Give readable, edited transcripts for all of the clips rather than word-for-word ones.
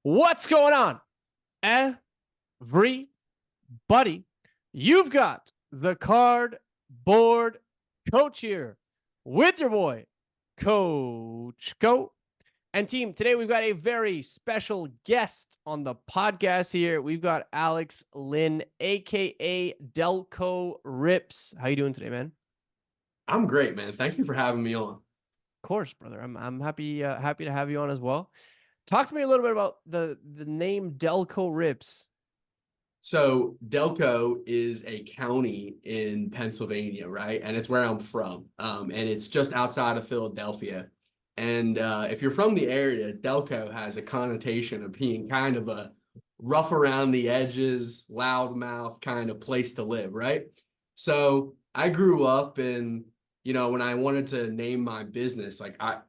What's going on, everybody? You've got the cardboard coach here with your boy, Coach Co. And team, today we've got a very special guest on the podcast here. We've got Alex Lynn, aka DELCORIPS. How you doing today, man? I'm great, man. Thank you for having me on. Of course, brother. I'm happy to have you on as well. Talk to me a little bit about the name DELCORIPS. So Delco is a county in Pennsylvania, right? And it's where I'm from. And it's just outside of Philadelphia. And if you're from the area, Delco has a connotation of being kind of a rough around the edges, loudmouth kind of place to live, right? So I grew up in, when I wanted to name my business,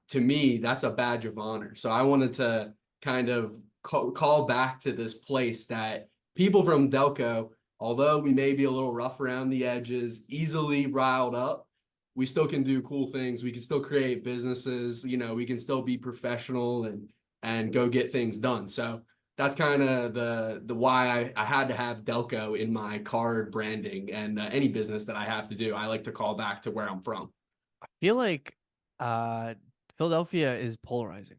to me, that's a badge of honor. So I wanted to kind of call back to this place that people from Delco, although we may be a little rough around the edges, easily riled up, we still can do cool things. We can still create businesses. We can still be professional and go get things done. So that's kind of the why I had to have Delco in my card branding and any business that I have to do. I like to call back to where I'm from. I feel like Philadelphia is polarizing.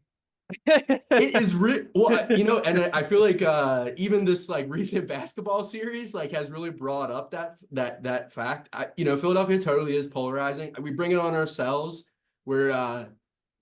It is well, and I feel like even this like recent basketball series like has really brought up that fact. Philadelphia totally is polarizing. We bring it on ourselves. We're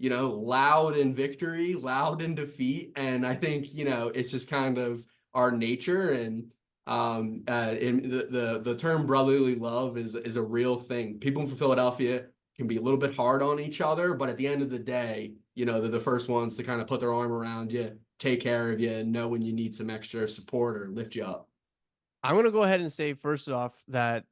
loud in victory, loud in defeat, and I think it's just kind of our nature. And in the term brotherly love is a real thing. People from Philadelphia can be a little bit hard on each other, but at the end of the day, they're the first ones to kind of put their arm around you, take care of you, and know when you need some extra support or lift you up. I'm gonna go ahead and say first off that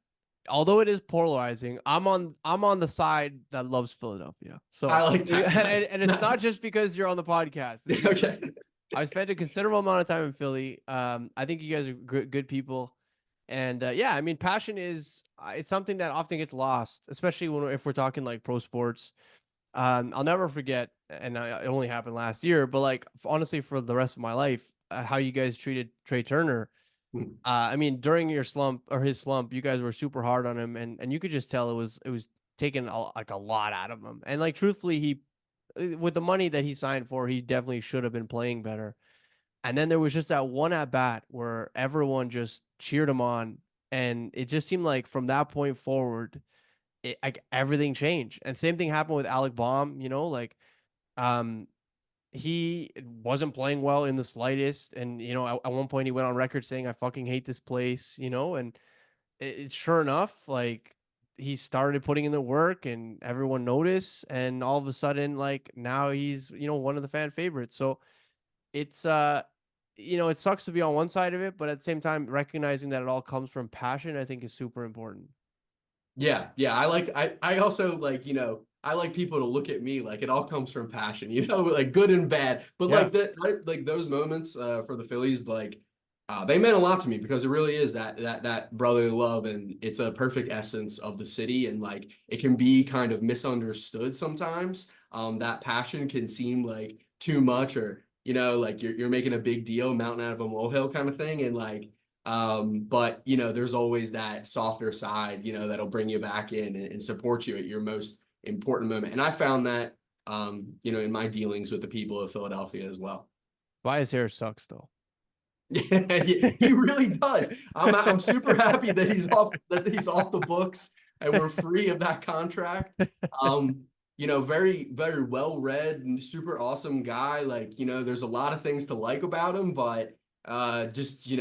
although it is polarizing, I'm on the side that loves Philadelphia. So I like that. Nice. and it's not just Nice. because you're on the podcast. Okay. I spent a considerable amount of time in Philly. I think you guys are good people. And yeah, I mean, passion is it's something that often gets lost, especially if we're talking like pro sports. I'll never forget, and it only happened last year, but like honestly, for the rest of my life, how you guys treated Trey Turner. I mean, during your slump or his slump, you guys were super hard on him, and you could just tell it was taking like a lot out of him. And like truthfully, he with the money that he signed for, he definitely should have been playing better. And then there was just that one at bat where everyone just cheered him on, and it just seemed like from that point forward, like everything changed. And same thing happened with Alec Baum. Um, he wasn't playing well in the slightest, and at one point he went on record saying, "I fucking hate this place," and it's sure enough, like he started putting in the work, and everyone noticed, and all of a sudden, like now he's one of the fan favorites. So it's it sucks to be on one side of it, but at the same time recognizing that it all comes from passion, I think is super important. Yeah. I also like, I like people to look at me like it all comes from passion, like good and bad. But Yeah. like those moments for the Phillies, like they meant a lot to me because it really is that brotherly love, and it's a perfect essence of the city, and like it can be kind of misunderstood sometimes. That passion can seem like too much, or like you're making a big deal, mountain out of a molehill kind of thing, and like but there's always that softer side, that'll bring you back in and support you at your most important moment. And I found that in my dealings with the people of Philadelphia as well. Bias hair sucks though. Yeah, he really does. I'm super happy that he's off the books and we're free of that contract. Very, very well read and super awesome guy. Like, there's a lot of things to like about him, but just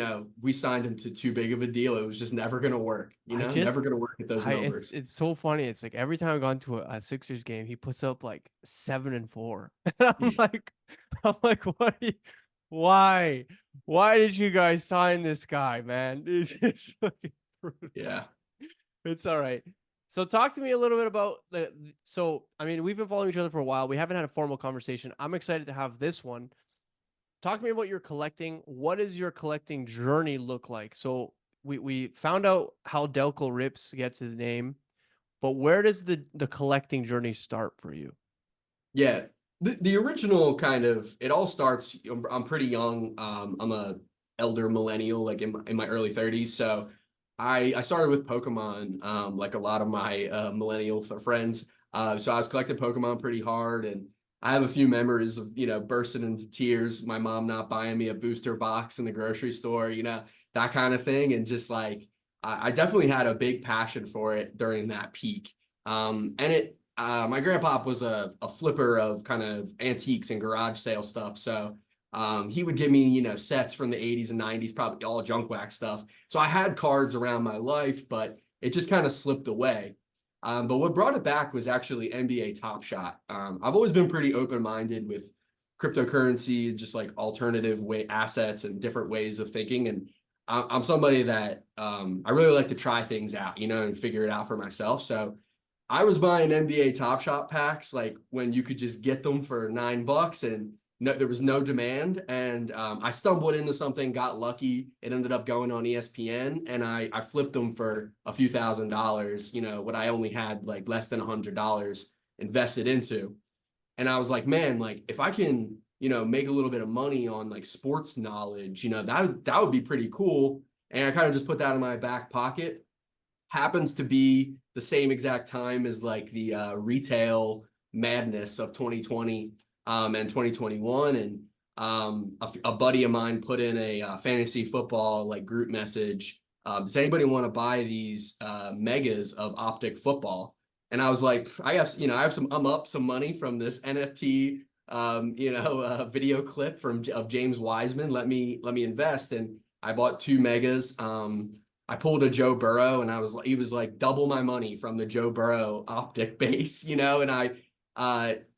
we signed him to too big of a deal. It was just never gonna work, I never just gonna work at those I it's numbers. it's so funny. It's like every time I've gone to a Sixers game, he puts up like 7-4. And I'm like, why? Why did you guys sign this guy, man? It's just fucking brutal. Yeah. It's all right. So talk to me a little bit about so I mean, we've been following each other for a while. We haven't had a formal conversation. I'm excited to have this one. Talk to me about your collecting. What does your collecting journey look like? So we found out how DELCORIPS gets his name, but where does the collecting journey start for you? Yeah. The original kind of, it all starts, I'm pretty young. I'm a elder millennial, like in my early 30s. So I started with Pokemon, like a lot of my millennial friends. So I was collecting Pokemon pretty hard, and I have a few memories of, bursting into tears, my mom not buying me a booster box in the grocery store, that kind of thing. And just like, I definitely had a big passion for it during that peak. My grandpa was a flipper of kind of antiques and garage sale stuff. So he would give me, sets from the 80s and 90s, probably all junk wax stuff. So I had cards around my life, but it just kind of slipped away. But what brought it back was actually NBA Top Shot. I've always been pretty open-minded with cryptocurrency, just like alternative way assets and different ways of thinking. And I'm somebody that I really like to try things out, and figure it out for myself. So I was buying NBA Top Shot packs like when you could just get them for $9 and no, there was no demand. And I stumbled into something, got lucky. It ended up going on ESPN, and I flipped them for a few $1,000s, what I only had like less than $100 invested into. And I was like, man, like if I can, make a little bit of money on like sports knowledge, that would be pretty cool. And I kind of just put that in my back pocket. Happens to be the same exact time as like the retail madness of 2020 and 2021. And a buddy of mine put in a fantasy football like group message. Does anybody want to buy these megas of optic football? And I was like, I'm up some money from this NFT, video clip of James Wiseman. Let me invest. And I bought two megas. I pulled a Joe Burrow, and he was like double my money from the Joe Burrow optic base, and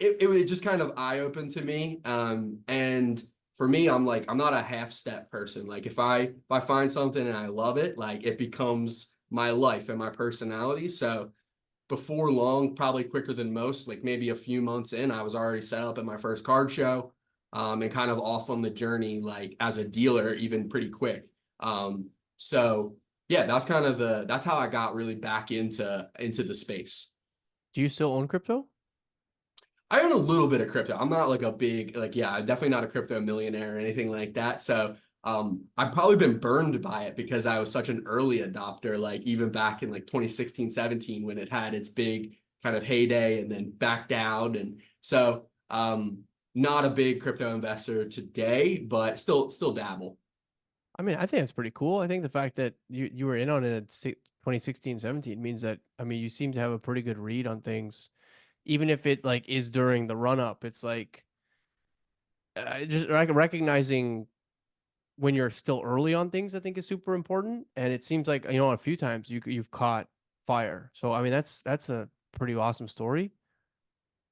it just kind of eye opened to me. And for me, I'm like, I'm not a half step person. Like if I find something and I love it, like it becomes my life and my personality. So before long, probably quicker than most, like maybe a few months in, I was already set up at my first card show, and kind of off on the journey, like as a dealer, even pretty quick. So yeah, that's how I got really back into the space. Do you still own crypto? I own a little bit of crypto. I'm not like a big, like, yeah, I'm definitely not a crypto millionaire or anything like that. So I've probably been burned by it because I was such an early adopter, like even back in like 2016, 17, when it had its big kind of heyday and then back down. And so not a big crypto investor today, but still dabble. I mean, I think that's pretty cool. I think the fact that you were in on it at 2016, 17 means that, I mean, you seem to have a pretty good read on things, even if it like is during the run up. It's like just like recognizing when you're still early on things, I think is super important. And it seems like, a few times you've caught fire. So I mean, that's a pretty awesome story.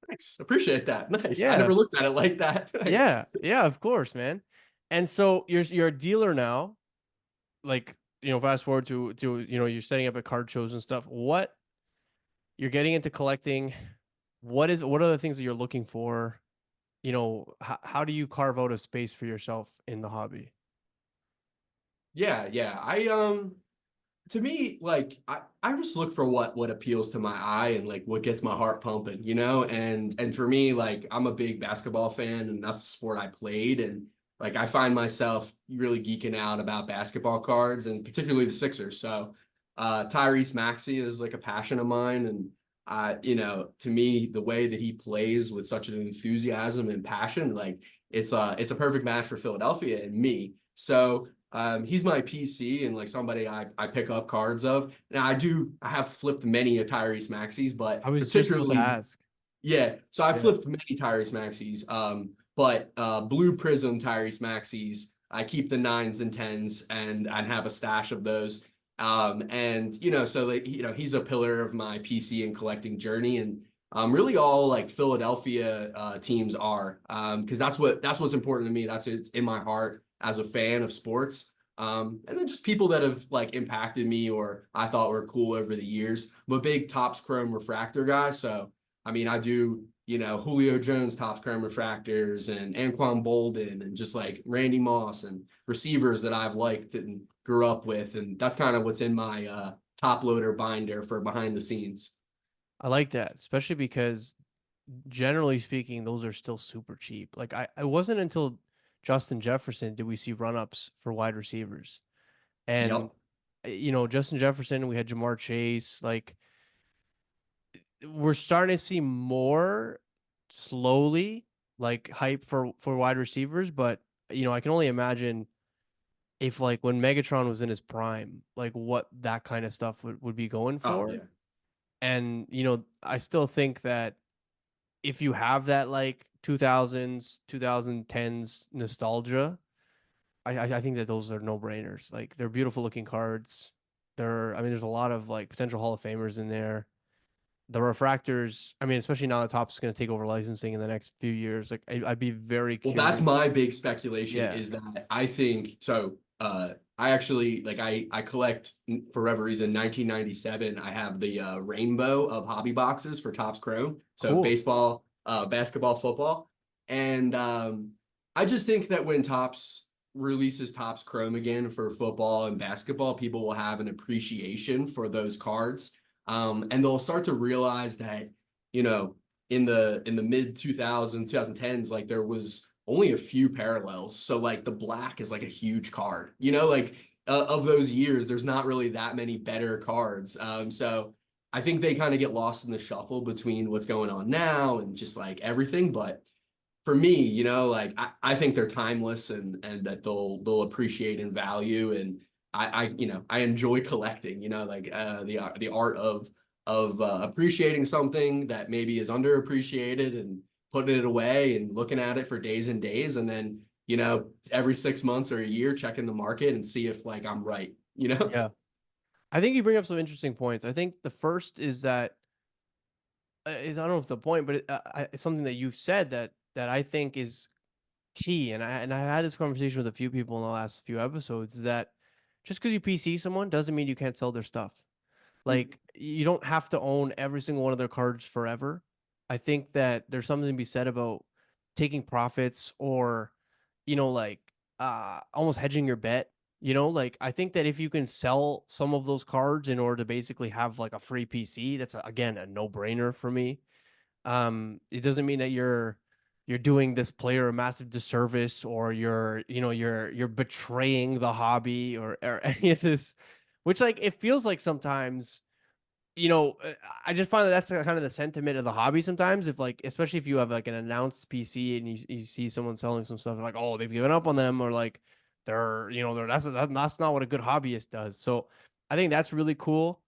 Thanks. Appreciate that. Nice. I Yeah, never looked at it like that. yeah, Thanks. yeah. Of course, man. And so you're a dealer now. Like, fast forward to you're setting up at card shows and stuff. What you're getting into collecting? What are the things that you're looking for? How do you carve out a space for yourself in the hobby? Yeah. To me, like I just look for what appeals to my eye and like what gets my heart pumping, and for me, like I'm a big basketball fan, and that's the sport I played. And like I find myself really geeking out about basketball cards, and particularly the Sixers. So Tyrese Maxey is like a passion of mine. And to me, the way that he plays with such an enthusiasm and passion, like it's a perfect match for Philadelphia and me. So he's my PC and like somebody I pick up cards of. Now I have flipped many a Tyrese Maxey's, but I was just about to particularly, ask. yeah. So I Yeah. flipped many Tyrese Maxey's. But Blue Prism Tyrese Maxey's, I keep the nines and tens, and I'd have a stash of those. And so like, he's a pillar of my PC and collecting journey. And really all like Philadelphia teams are, because that's what's important to me. It's in my heart as a fan of sports. And then just people that have like impacted me or I thought were cool over the years. I'm a big Topps Chrome refractor guy, so I mean I do Julio Jones Topps Chrome refractors and Anquan Bolden and just like Randy Moss and receivers that I've liked and grew up with, and that's kind of what's in my top loader binder for behind the scenes. I like that, especially because generally speaking, those are still super cheap. Like I wasn't until Justin Jefferson did we see run-ups for wide receivers. And Yep. Justin Jefferson, we had Jamar Chase, like we're starting to see more slowly like hype for wide receivers, but I can only imagine if like when Megatron was in his prime, like what that kind of stuff would be going Oh for. yeah. And I still think that if you have that like 2000s, 2010s nostalgia, I think that those are no-brainers. Like they're beautiful looking cards. I mean, there's a lot of like potential Hall of Famers in there. The refractors, I mean, especially now that Topps is going to take over licensing in the next few years. Like I'd be very Well, that's curious. my big speculation Yeah, is that I think so. I actually like I collect for whatever reason 1997. I have the rainbow of hobby boxes for Topps Chrome. So cool. baseball, basketball, football, and I just think that when Topps releases Topps Chrome again for football and basketball, people will have an appreciation for those cards, and they'll start to realize that you know in the mid 2000s 2010s like there was only a few parallels, so like the black is like a huge card, like of those years there's not really that many better cards, so I think they kind of get lost in the shuffle between what's going on now and just like everything. But for me, like I think they're timeless, and that they'll appreciate in value. And I enjoy collecting, like the art of appreciating something that maybe is underappreciated and putting it away and looking at it for days and days, and then every 6 months or a year checking the market and see if like I'm right. Yeah, I think you bring up some interesting points. I think the first is that I don't know if it's the point, but it's something that you've said that I think is key. And I had this conversation with a few people in the last few episodes, is that just because you PC someone doesn't mean you can't sell their stuff. Like you don't have to own every single one of their cards forever. I think that there's something to be said about taking profits, or like almost hedging your bet. Like I think that if you can sell some of those cards in order to basically have like a free PC, that's again a no-brainer for me. It doesn't mean that you're doing this player a massive disservice, or you're betraying the hobby, or any of this, which like it feels like sometimes. I just find that that's kind of the sentiment of the hobby sometimes. If like, especially if you have like an announced PC and you see someone selling some stuff, like, oh, they've given up on them, or like that's not what a good hobbyist does. So I think that's really cool.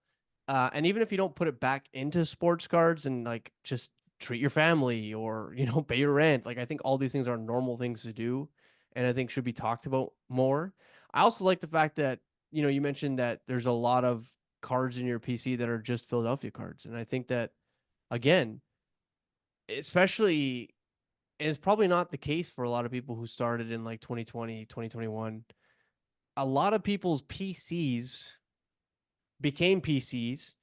And even if you don't put it back into sports cards and like just treat your family, or pay your rent, like I think all these things are normal things to do, and I think should be talked about more. I also like the fact that you mentioned that there's a lot of cards in your PC that are just Philadelphia cards. And I think that, again, especially, and it's probably not the case for a lot of people who started in like 2020, 2021. A lot of people's PCs became PCs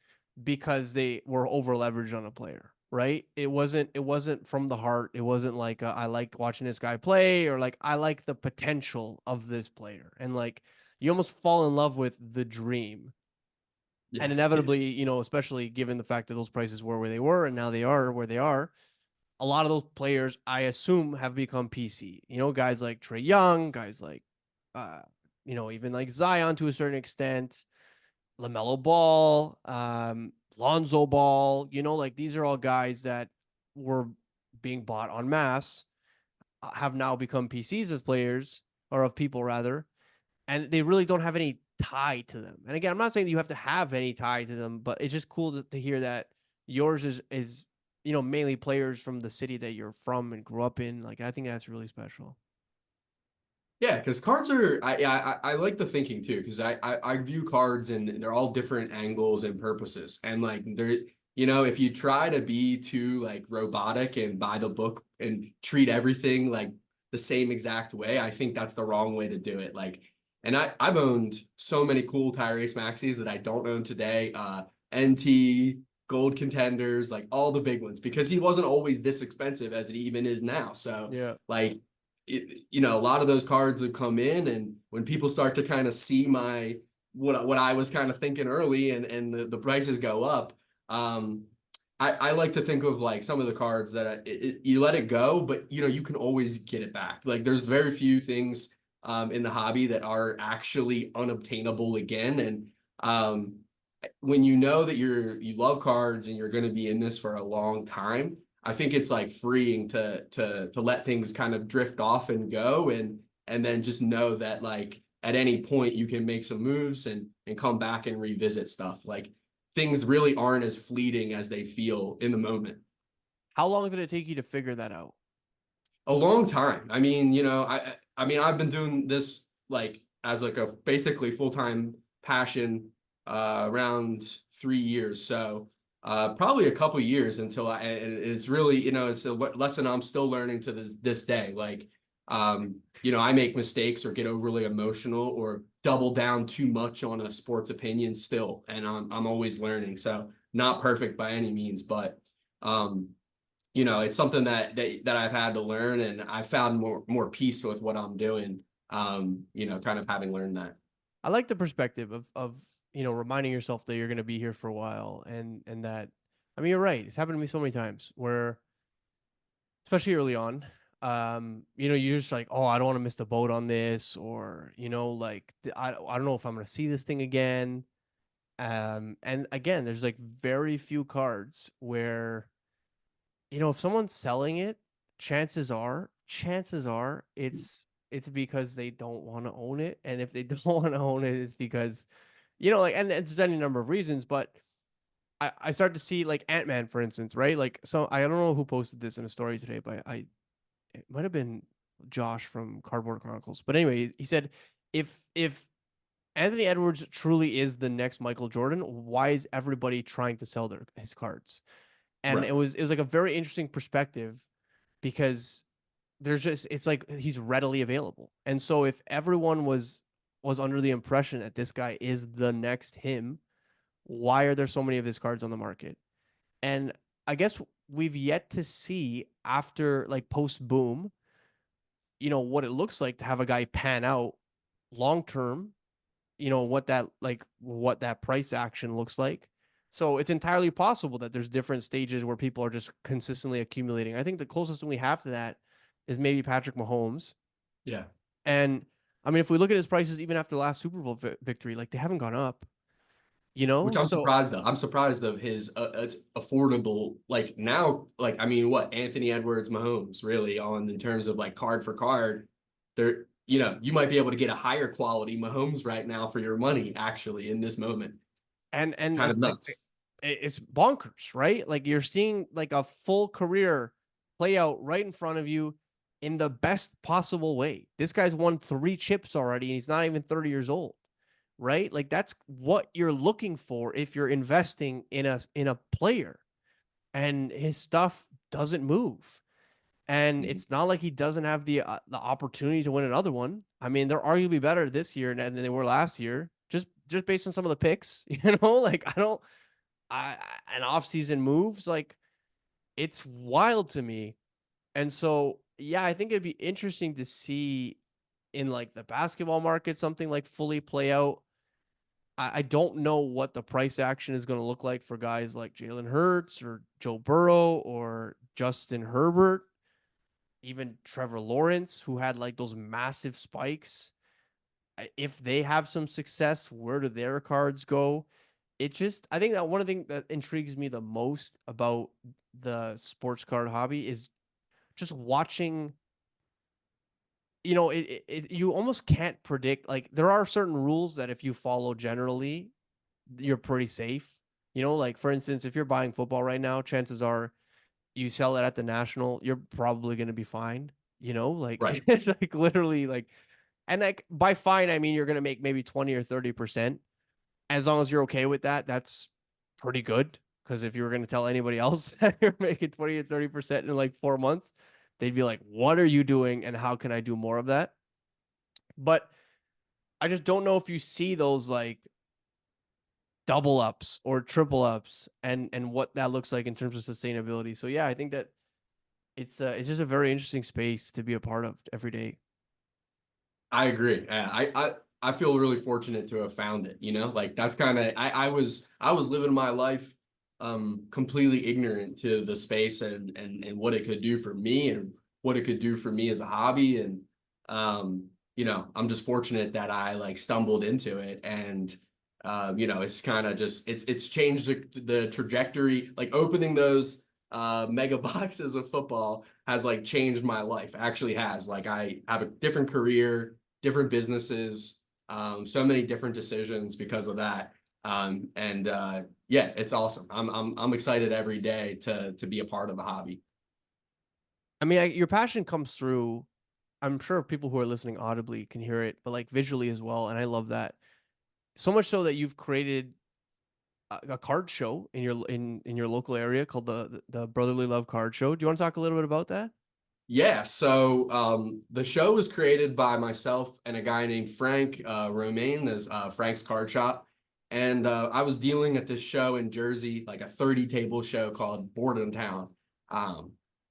because they were over leveraged on a player, right? It wasn't from the heart. It wasn't like I like watching this guy play, or like I like the potential of this player. And like you almost fall in love with the dream. And Yeah. inevitably, especially given the fact that those prices were where they were and now they are where they are, a lot of those players, I assume, have become PC. Guys like Trey Young, guys like, uh, even like Zion to a certain extent, LaMelo Ball, Lonzo Ball. Like these are all guys that were being bought en masse, have now become PCs as players, or of people rather, and they really don't have any tie to them. And again, I'm not saying that you have to have any tie to them, but it's just cool to hear that yours is mainly players from the city that you're from and grew up in. Like I think that's really special. Yeah, because cards are I like the thinking too, because I view cards and they're all different angles and purposes. And like if you try to be too like robotic and by the book and treat everything like the same exact way, I think that's the wrong way to do it. Like, and I've owned so many cool Tyrese Maxis that I don't own today. NT, Gold Contenders, like all the big ones, because he wasn't always this expensive as it even is now. So Yeah. like a lot of those cards have come in, and when people start to kind of see what I was kind of thinking early, and the prices go up, um I like to think of like some of the cards that you let it go, but you know, you can always get it back. Like there's very few things in the hobby that are actually unobtainable again. And when you know that you love cards and you're going to be in this for a long time, I think it's like freeing to let things kind of drift off and go, and then just know that like at any point you can make some moves and come back and revisit stuff. Like things really aren't as fleeting as they feel in the moment. How long did it take you to figure that out? A long time. I mean, you know, I mean, I've been doing this like as like a basically full-time passion around 3 years. So probably a couple years until and it's really, you know, it's a lesson I'm still learning to this day. Like, you know, I make mistakes or get overly emotional or double down too much on a sports opinion still, and I'm always learning. So not perfect by any means, but um, you know, it's something that I've had to learn, and I found more peace with what I'm doing. You know, kind of having learned that. I like the perspective of reminding yourself that you're going to be here for a while, and that, I mean, you're right. It's happened to me so many times where, especially early on, you're just like, oh, I don't want to miss the boat on this, or like I don't know if I'm going to see this thing again. And again, there's like very few cards where, if someone's selling it, chances are it's because they don't want to own it. And if they don't want to own it, it's because, like, and there's any number of reasons, but I start to see like Ant-Man, for instance, right? Like, so I don't know who posted this in a story today, but it might have been Josh from Cardboard Chronicles. But anyway, he said, if Anthony Edwards truly is the next Michael Jordan, why is everybody trying to sell his cards? And Right. it was like a very interesting perspective, because it's like he's readily available. And so if everyone was under the impression that this guy is the next him, why are there so many of his cards on the market? And I guess we've yet to see, after like post boom, what it looks like to have a guy pan out long term, what that price action looks like. So it's entirely possible that there's different stages where people are just consistently accumulating. I think the closest one we have to that is maybe Patrick Mahomes. Yeah. And I mean, if we look at his prices even after the last Super Bowl victory, like, they haven't gone up, Which I'm So surprised of. I'm surprised of his it's affordable. Like now, like I mean, what Anthony Edwards, Mahomes, really on in terms of like card for card, they're you know you might be able to get a higher quality Mahomes right now for your money actually in this moment. and Kind of like, nuts. it's bonkers, right? Like, you're seeing like a full career play out right in front of you in the best possible way. This guy's won 3 chips already, and he's not even 30 years old, right? Like, that's what you're looking for if you're investing in a player, and his stuff doesn't move. And Mhm. it's not like he doesn't have the opportunity to win another one. I mean, they're arguably better this year than they were last year, just based on some of the picks. Like, I don't, and off-season moves, like, it's wild to me. And so, yeah, I think it'd be interesting to see in like the basketball market something like fully play out. I don't know what the price action is going to look like for guys like Jalen Hurts or Joe Burrow or Justin Herbert, even Trevor Lawrence, who had like those massive spikes. If they have some success, where do their cards go? I think that one of the things that intrigues me the most about the sports card hobby is just watching. You almost can't predict. Like, there are certain rules that if you follow generally, you're pretty safe. Like, for instance, if you're buying football right now, chances are you sell it at the National, you're probably going to be fine. Like, Right. it's like literally like, and like by fine, I mean you're going to make maybe 20 or 30%. As long as you're okay with that, that's pretty good. Because if you were going to tell anybody else that you're making 20 or 30% in like 4 months, they'd be like, what are you doing? And how can I do more of that? But I just don't know if you see those like double ups or triple ups, and what that looks like in terms of sustainability. So yeah, I think that it's just a very interesting space to be a part of every day. I agree. I feel really fortunate to have found it. You know, like that's kind of I was living my life completely ignorant to the space and what it could do for me and what it could do for me as a hobby. And you know, I'm just fortunate that I like stumbled into it. And you know, it's kind of just it's changed the trajectory. Like opening those mega boxes of football has like changed my life. Actually has. Like I have a different career, different businesses, so many different decisions because of that. And yeah, it's awesome. I'm excited every day to be a part of the hobby. I mean, your passion comes through. I'm sure people who are listening audibly can hear it, but like visually as well. And I love that so much so that you've created a card show in your local area called the Brotherly Love Card Show. Do you want to talk a little bit about that? Yeah, so the show was created by myself and a guy named Frank Romaine. There's Frank's Card Shop. And I was dealing at this show in Jersey, like a 30 table show called Board in Town.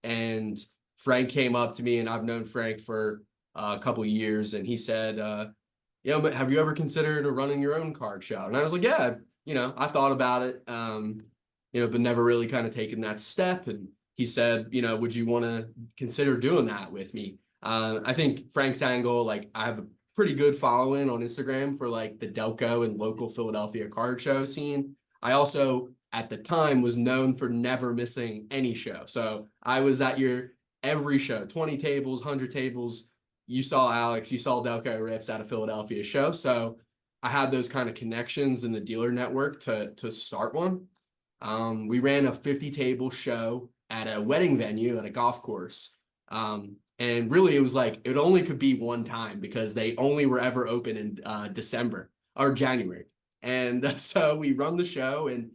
And Frank came up to me, and I've known Frank for a couple years, and he said, you know, have you ever considered running your own card show? And I was like, yeah, you know, I thought about it, you know, but never really kind of taken that step. And he said, you know, would you want to consider doing that with me? I think Frank's angle, like I have a pretty good following on Instagram for like the Delco and local Philadelphia card show scene. I also at the time was known for never missing any show. So I was at your every show, 20 tables, 100 tables. You saw Alex, you saw DELCORIPS at a Philadelphia show. So I had those kind of connections in the dealer network to start one. We ran a 50 table show at a wedding venue at a golf course. And really it was like, it only could be one time because they only were ever open in December or January. And so we run the show and,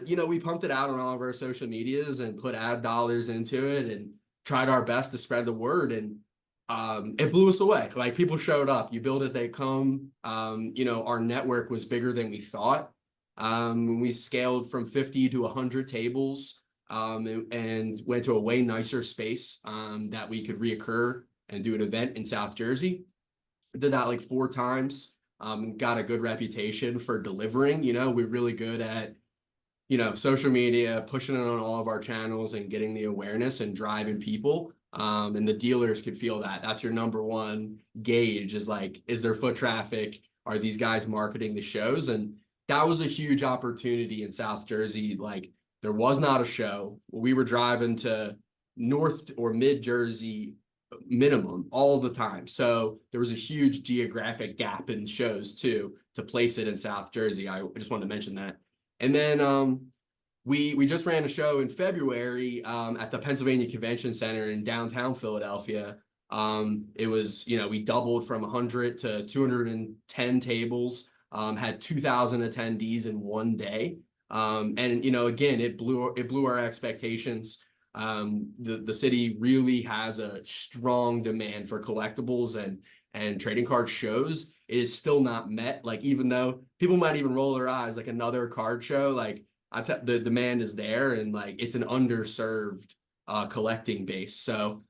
you know, we pumped it out on all of our social medias and put ad dollars into it and tried our best to spread the word. And it blew us away. Like people showed up, you build it, they come. You know, our network was bigger than we thought. We scaled from 50 to 100 tables and went to a way nicer space that we could reoccur and do an event in South Jersey. Did that like 4 times. Got a good reputation for delivering. You know, we're really good at, you know, social media, pushing it on all of our channels and getting the awareness and driving people. And the dealers could feel that. That's your number one gauge is like, is there foot traffic? Are these guys marketing the shows? And that was a huge opportunity in South Jersey. Like there was not a show. We were driving to North or Mid Jersey minimum all the time. So there was a huge geographic gap in shows too, to place it in South Jersey. I just wanted to mention that. And then we just ran a show in February at the Pennsylvania Convention Center in downtown Philadelphia. It was, you know, we doubled from 100 to 210 tables, had 2,000 attendees in one day. And, you know, again, it blew our expectations. The city really has a strong demand for collectibles and trading card shows. It is still not met. Like, even though people might even roll their eyes, like another card show, like the demand is there and like it's an underserved collecting base. So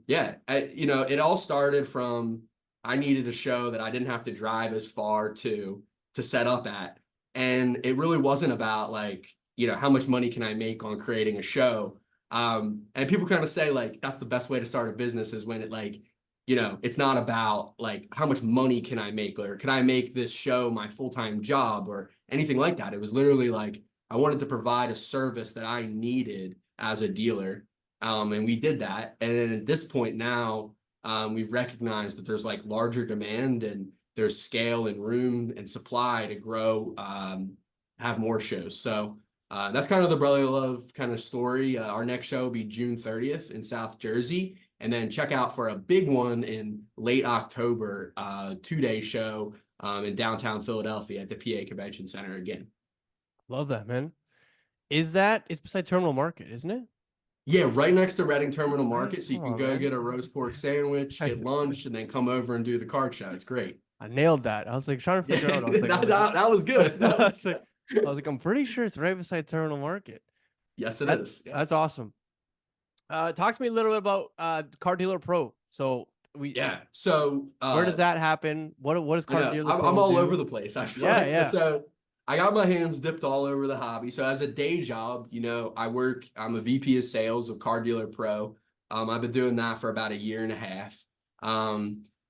yeah, you know, it all started from I needed a show that I didn't have to drive as far to set up at. And it really wasn't about like, you know, how much money can I make on creating a show? And people kind of say like that's the best way to start a business is when it like, you know, it's not about like how much money can I make or can I make this show my full-time job or anything like that. It was literally like I wanted to provide a service that I needed as a dealer. And we did that. And then at this point now, we've recognized that there's like larger demand and there's scale and room and supply to grow, have more shows. So that's kind of the Brotherly Love kind of story. Our next show will be June 30th in South Jersey. And then check out for a big one in late October, 2-day show in downtown Philadelphia at the PA Convention Center again. Love that, man. It's beside Terminal Market, isn't it? Yeah, right next to Reading Terminal Right. Market. So you Come can on, go man. get a roast pork sandwich, get lunch, and then come over and do the card show. It's great. I nailed that. I was like trying to Yeah, figure out. that was good. That I was was good. like, I'm pretty sure it's right beside Terminal Market. Yes, it That is. Yeah. that's awesome. Talk to me a little bit about Car Dealer Pro. So Yeah. So where does that happen? What does I Car know Dealer I'm Pro all do? over the place. I feel Yeah, like yeah. so. I got my hands dipped all over the hobby. So as a day job, I'm a VP of sales of Car Dealer Pro. I've been doing that for about a year and a half.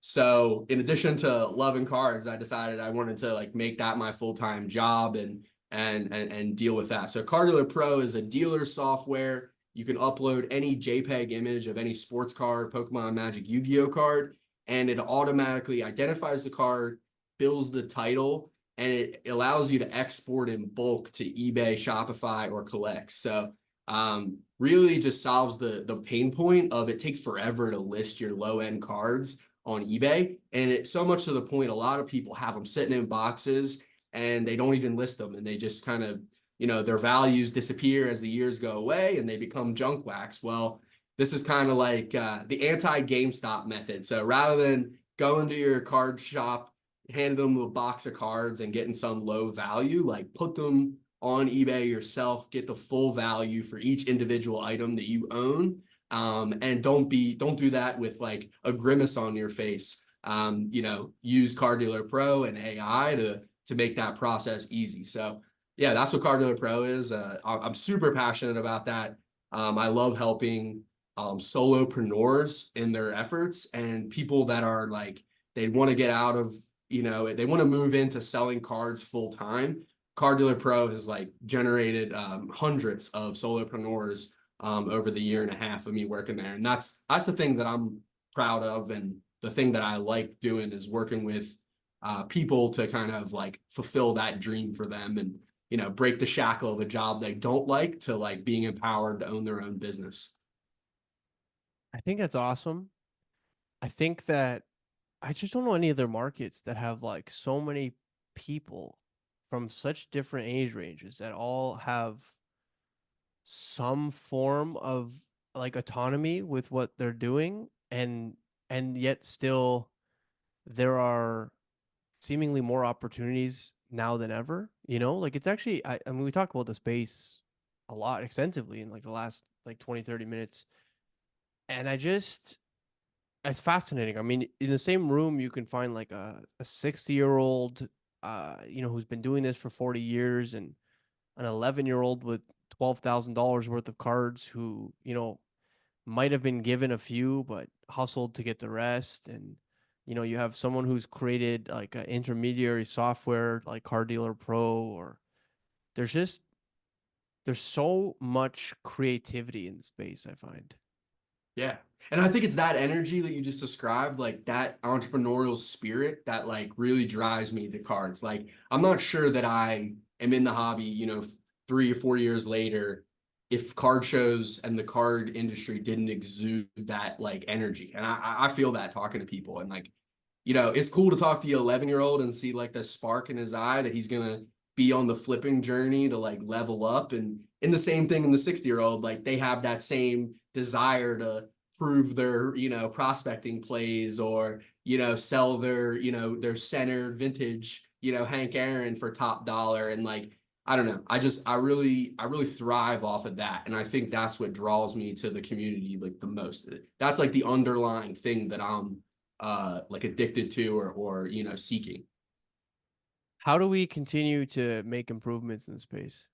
So in addition to loving cards, I decided I wanted to like make that my full-time job and deal with that. So Car Dealer Pro is a dealer software. You can upload any JPEG image of any sports card, Pokemon, Magic, Yu-Gi-Oh card, and it automatically identifies the card, bills the title, and it allows you to export in bulk to eBay, Shopify, or Collect. So really just solves the pain point of it takes forever to list your low end cards on eBay. And it's so much to the point, a lot of people have them sitting in boxes and they don't even list them. And they just kind of, their values disappear as the years go away and they become junk wax. Well, this is kind of like the anti-GameStop method. So rather than going to your card shop, handing them a box of cards and getting some low value, like put them on eBay yourself, get the full value for each individual item that you own. And don't do that with like a grimace on your face. Use Car Dealer Pro and AI to make that process easy. So yeah, that's what Car Dealer Pro is. I'm super passionate about that. I love helping solopreneurs in their efforts and people that are like, they want to get out of, they want to move into selling cards full time. Car Dealer Pro has like generated hundreds of solopreneurs over the year and a half of me working there. And that's the thing that I'm proud of. And the thing that I like doing is working with people to kind of like fulfill that dream for them and, break the shackle of a job they don't like to like being empowered to own their own business. I think that's awesome. I think that I just don't know any other markets that have like so many people from such different age ranges that all have some form of like autonomy with what they're doing, and yet still there are seemingly more opportunities now than ever, like it's actually I mean we talk about the space a lot extensively in like the last like 20-30 minutes, and it's fascinating. I mean, in the same room you can find like a 60-year-old who's been doing this for 40 years and an 11-year-old with $12,000 worth of cards who, might have been given a few but hustled to get the rest. And you have someone who's created like an intermediary software like Car Dealer Pro, or there's just there's so much creativity in the space, I find. Yeah. And I think it's that energy that you just described, like that entrepreneurial spirit that like really drives me to cards. Like I'm not sure that I am in the hobby, 3 or 4 years later, if card shows and the card industry didn't exude that like energy. And I feel that talking to people and like, it's cool to talk to the 11-year-old and see like the spark in his eye that he's gonna be on the flipping journey to like level up. And in the same thing in the 60-year-old, like they have that same desire to prove their, prospecting plays or, sell their, their center vintage, Hank Aaron for top dollar. And like, I don't know. I really thrive off of that. And I think that's what draws me to the community like the most. That's like the underlying thing that I'm like addicted to or seeking. How do we continue to make improvements in the space?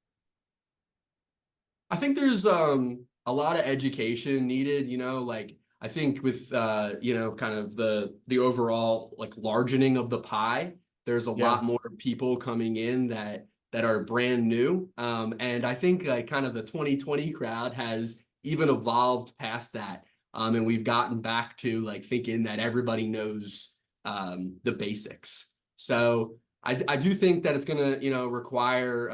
I think there's a lot of education needed, like I think with kind of the overall like largening of the pie, there's a Yeah. lot more people coming in that are brand new. And I think like kind of the 2020 crowd has even evolved past that. And we've gotten back to like thinking that everybody knows the basics. So I do think that it's gonna, require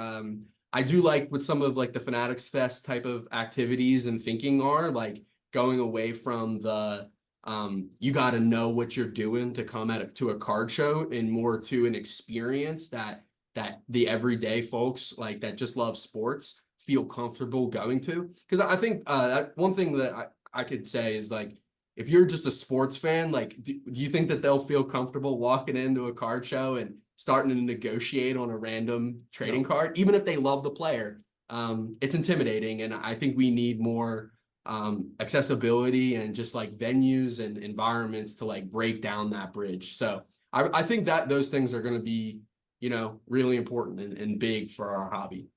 I do like what some of like the Fanatics Fest type of activities and thinking are like going away from the you got to know what you're doing to come to a card show and more to an experience that the everyday folks like that just love sports feel comfortable going to. Because I think one thing that I could say is like if you're just a sports fan, like do you think that they'll feel comfortable walking into a card show and starting to negotiate on a random trading No. card, even if they love the player? It's intimidating, and I think we need more accessibility and just like venues and environments to like break down that bridge. So I think that those things are going to be really important and big for our hobby.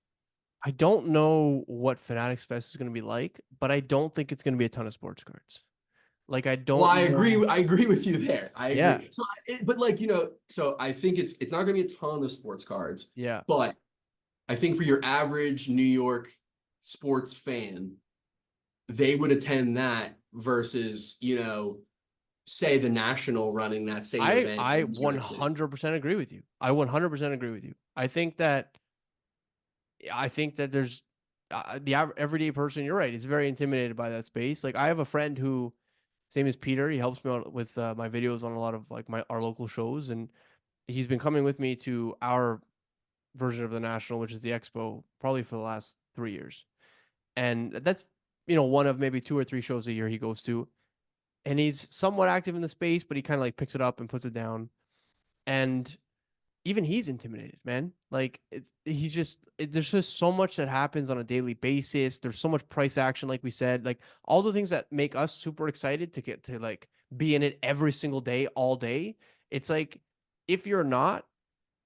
I don't know what Fanatics Fest is going to be like, but I don't think it's going to be a ton of sports cards. Like I Well, don't know. I agree with you there. I Yeah, agree. So, but like, so I think it's not going to be a ton of sports cards, yeah. but I think for your average New York sports fan, they would attend that versus, say the National running that same event I in New York City. 100% agree with you. I 100% agree with you. I think that there's the everyday person. You're right. Is very intimidated by that space. Like I have a friend who, same as Peter. He helps me out with my videos on a lot of like our local shows, and he's been coming with me to our version of the National, which is the Expo, probably for the last 3 years. And that's one of maybe 2 or 3 shows a year he goes to, and he's somewhat active in the space, but he kind of like picks it up and puts it down. And even he's intimidated, man. Like there's just so much that happens on a daily basis. There's so much price action, like we said, like all the things that make us super excited to get to like be in it every single day, all day. It's like if you're not,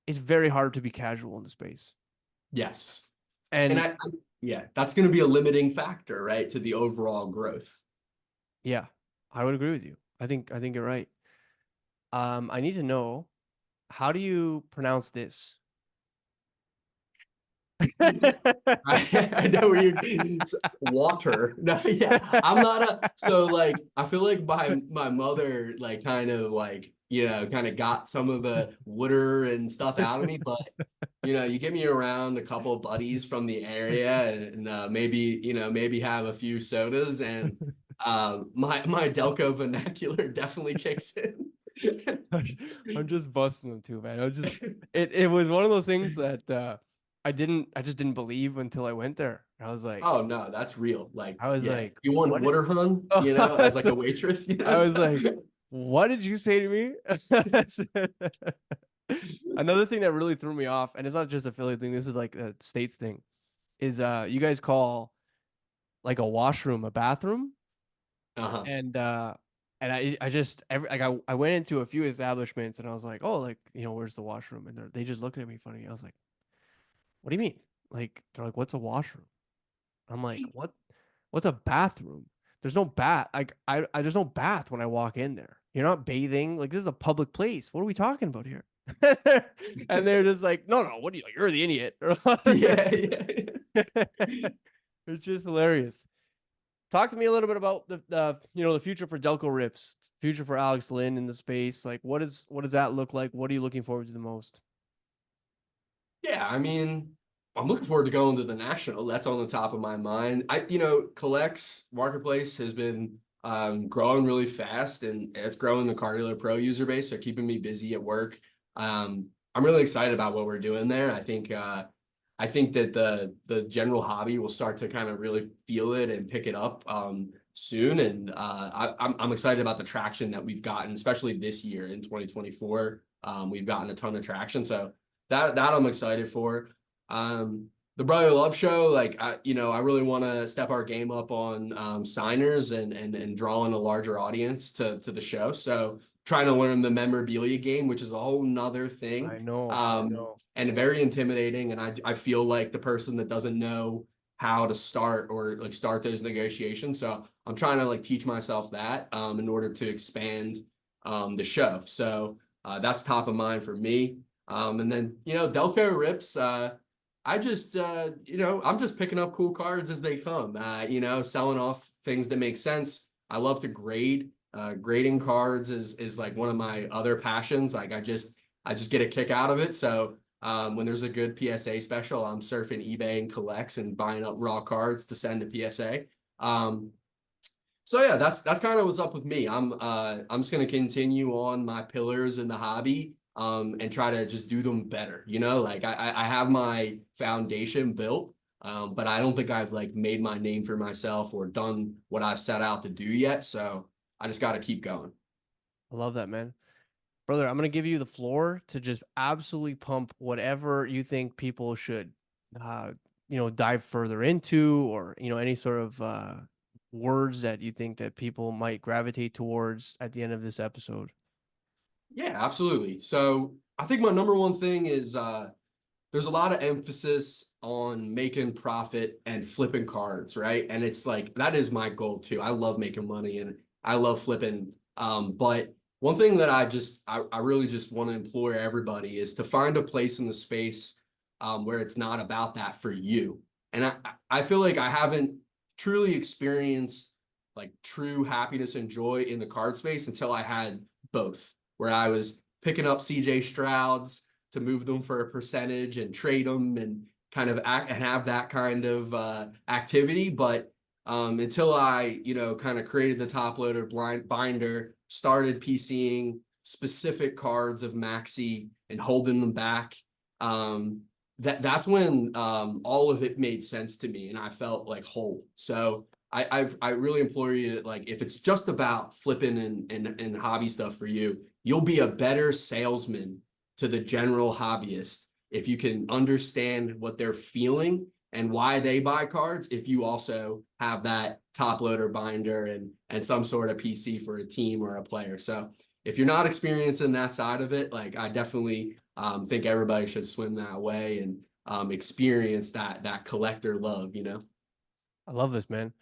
it's very hard to be casual in the space. Yes. And And yeah, that's going to be a limiting factor, right, to the overall growth. yeah, I would agree with you. I think you're right. I need to know, how do you pronounce this? I know where you're water. No, yeah. I'm not so like I feel like my mother like kind of like, kind of got some of the water and stuff out of me, but you get me around a couple of buddies from the area and maybe, maybe have a few sodas and my Delco vernacular definitely kicks in. I'm just busting them too, man. It was one of those things that I just didn't believe until I went there. Oh no, that's real. Like, I was yeah, like, you want what? water, hun? As like So a waitress, I was so. like, what did you say to me? Another thing that really threw me off, and it's not just a Philly thing, this is like a states thing, is you guys call like a washroom a bathroom. Uh-huh. And I just like I went into a few establishments and I was like, oh, like, where's the washroom? And they just looking at me funny. I was like, what do you mean? Like, they're like, what's a washroom? I'm like, what's a bathroom? There's no bath. Like there's no bath when I walk in there. You're not bathing. Like, this is a public place. What are we talking about here? And they're just like, no, no, what are you? You're the idiot. Yeah, yeah. It's just hilarious. Talk to me a little bit about the future for DELCORIPS, future for Alex Lynn in the space. Like, what does that look like? What are you looking forward to the most? Yeah, I mean, I'm looking forward to going to the national. That's on the top of my mind. Collects Marketplace has been growing really fast and it's growing the Car Dealer Pro user base, so keeping me busy at work. I'm really excited about what we're doing there. I think that the general hobby will start to kind of really feel it and pick it up soon. And I'm excited about the traction that we've gotten, especially this year in 2024. We've gotten a ton of traction. So that I'm excited for. The Brother Love Show, like I really want to step our game up on signers and draw in a larger audience to the show. So trying to learn the memorabilia game, which is a whole nother thing, I know. and very intimidating. And I feel like the person that doesn't know how to start or like start those negotiations. So I'm trying to like teach myself that in order to expand the show. So that's top of mind for me. And then, DELCORIPS, I'm just picking up cool cards as they come, selling off things that make sense. I love to grade. Grading cards is like one of my other passions. Like I just get a kick out of it. So when there's a good PSA special, I'm surfing eBay and collects and buying up raw cards to send to PSA. So yeah, that's kind of what's up with me. I'm just gonna continue on my pillars in the hobby, and try to just do them better. Like I have my foundation built, but I don't think I've like made my name for myself or done what I've set out to do yet. So I just got to keep going. I love that, man. Brother, I'm gonna give you the floor to just absolutely pump whatever you think people should, uh, dive further into, or any sort of words that you think that people might gravitate towards at the end of this episode. Yeah, absolutely. So I think my number one thing is there's a lot of emphasis on making profit and flipping cards, right? And it's like that is my goal too. I love making money and I love flipping. But one thing that I really just want to implore everybody is to find a place in the space where it's not about that for you. And I feel like I haven't truly experienced like true happiness and joy in the card space until I had both, where I was picking up CJ Strouds to move them for a percentage and trade them and kind of act and have that kind of activity. But until I, kind of created the top loader blind binder, started PCing specific cards of Maxi and holding them back, that's when all of it made sense to me and I felt like whole. So I really implore you to, like, if it's just about flipping and hobby stuff for you, you'll be a better salesman to the general hobbyist if you can understand what they're feeling and why they buy cards, if you also have that top loader binder and some sort of PC for a team or a player. So if you're not experiencing that side of it, like, I definitely think everybody should swim that way and experience that collector love, I love this, man.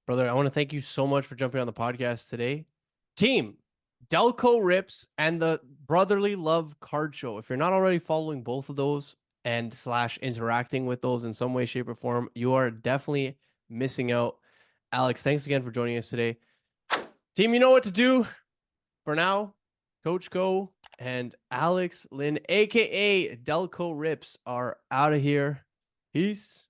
Brother, I want to thank you so much for jumping on the podcast today. Team, DELCORIPS and the Brotherly Love Card Show. If you're not already following both of those and / interacting with those in some way, shape, or form, you are definitely missing out. Alex, thanks again for joining us today. Team, you know what to do. For now, Coach Go and Alex Lynn, aka DELCORIPS, are out of here. Peace.